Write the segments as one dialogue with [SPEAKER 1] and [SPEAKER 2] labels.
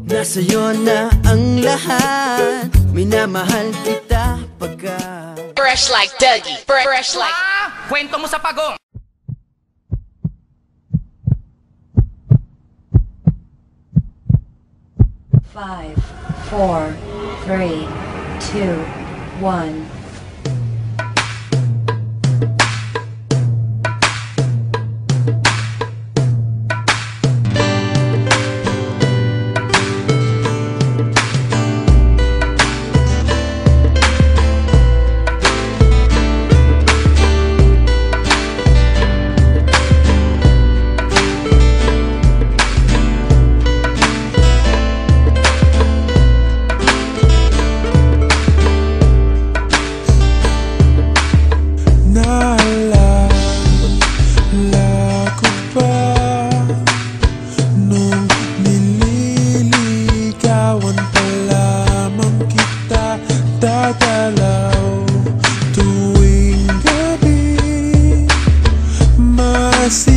[SPEAKER 1] Nasa'yo na ang lahat, minamahal kita pagkat
[SPEAKER 2] Fresh like Dougie, fresh like
[SPEAKER 3] kwento mo sa pagong.
[SPEAKER 4] Five, four, three, two, one.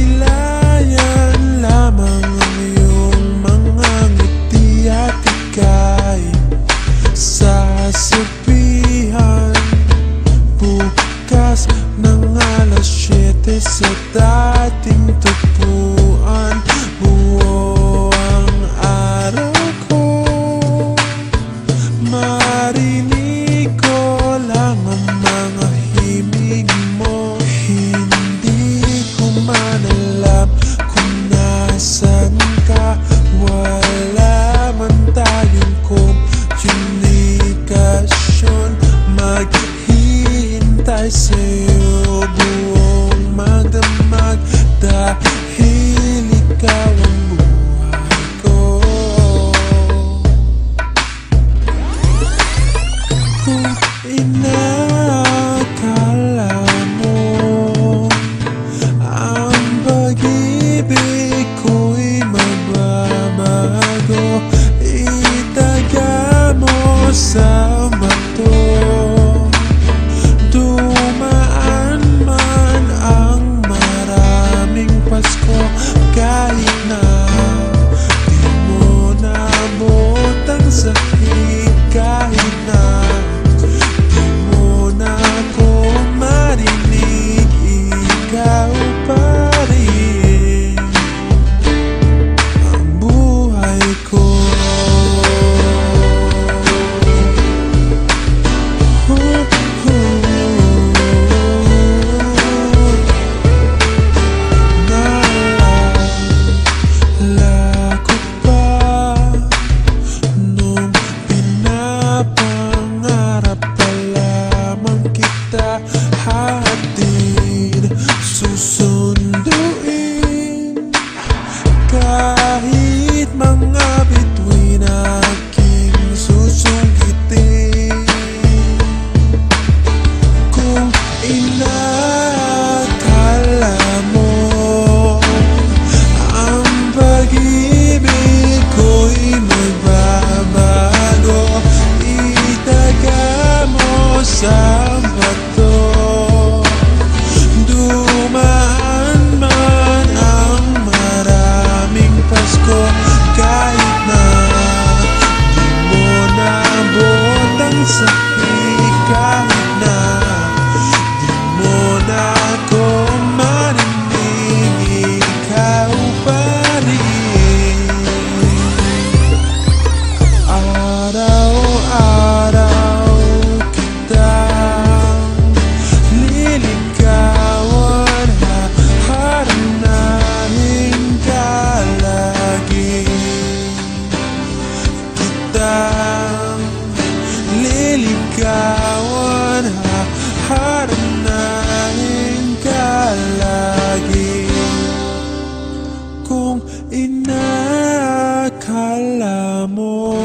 [SPEAKER 5] Masilayan lamang ang iyong mga ngiti at ika'y sasabihan bukas ng alas 7 sa dating tagpuan. Buo ang araw ko, marinig ko lang ang mga himig mo. Alam kung nasan ka, wala man tayong komunikasyon. Maghihintay sa'yo buong magdamag dahil ikaw ang buhay ko. Kung inakala mo pag-ibig ko'y magbabago, itaga mo sa bato. Dumaan man ang maraming Pasko, kahit na di mo naabot ang sakit, kahit na di mo na ako marinig, ikaw pa hatid, susunduin kahit mga bituin aking susugitin. Kung inakala mo ang pag-ibig ko'y magbabago, itaga mo sa bato. Dumaan man ang maraming Pasko, kahit na di mo naabot ang sakit, kahit na di mo na ako marinig, ikaw pa rin. Araw-araw kitang liligawan, haharanahin ka lagi. Kitang liligawan, haharanahin ka lagi. Kung inakala mo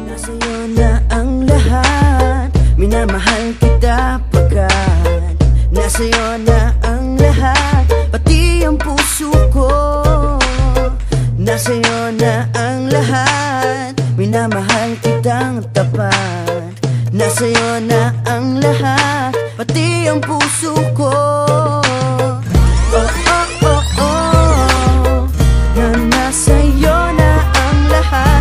[SPEAKER 1] nasa'yo na ang lahat, minamahal kita pagkat nasa'yo na ang lahat, pati ang puso ko. Nasa'yo na ang lahat, minamahal kitang tapat. Nasa'yo na ang lahat, pati ang puso ko. Oh, oh, oh, oh, na nasa'yo na ang lahat.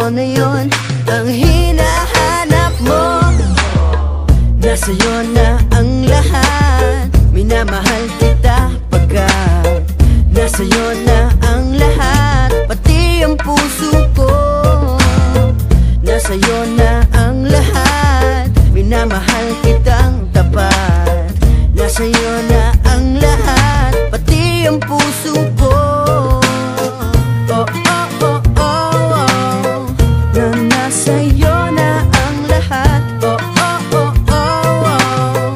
[SPEAKER 1] Ako na yun ang hinahanap mo. Nasa'yo na ang lahat. Minamahal kita pagkat nasa'yo na ang lahat. Pati ang puso ko. Nasa'yo na ang lahat. Minamahal kitang tapat. Nasa'yo na ang lahat. Pati ang puso ko. Oh, oh, oh, oh, oh. Na nasa'yo na ang lahat. Oh, oh, oh, oh, oh.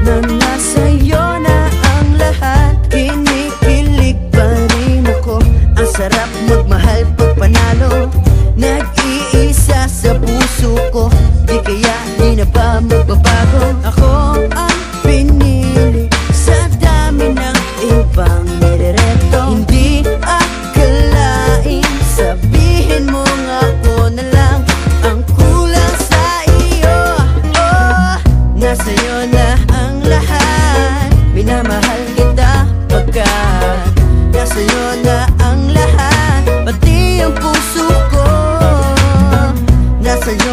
[SPEAKER 1] Na nasa'yo na ang lahat. Kinikilig pa rin ako. Ang sarap magmahal pag panalo. Nag-iisa sa puso ko. Di kaya di na ba magbabago? Ako ang pinili sa dami ng ibang nirereto. Hindi akalain, sabihin mo nga ako na lang ang kulang sa iyo. Oh, nasa'yo na ang lahat. Minamahal kita pagkat nasa'yo na ang lahat. Pati ang puso ko. Nasa'yo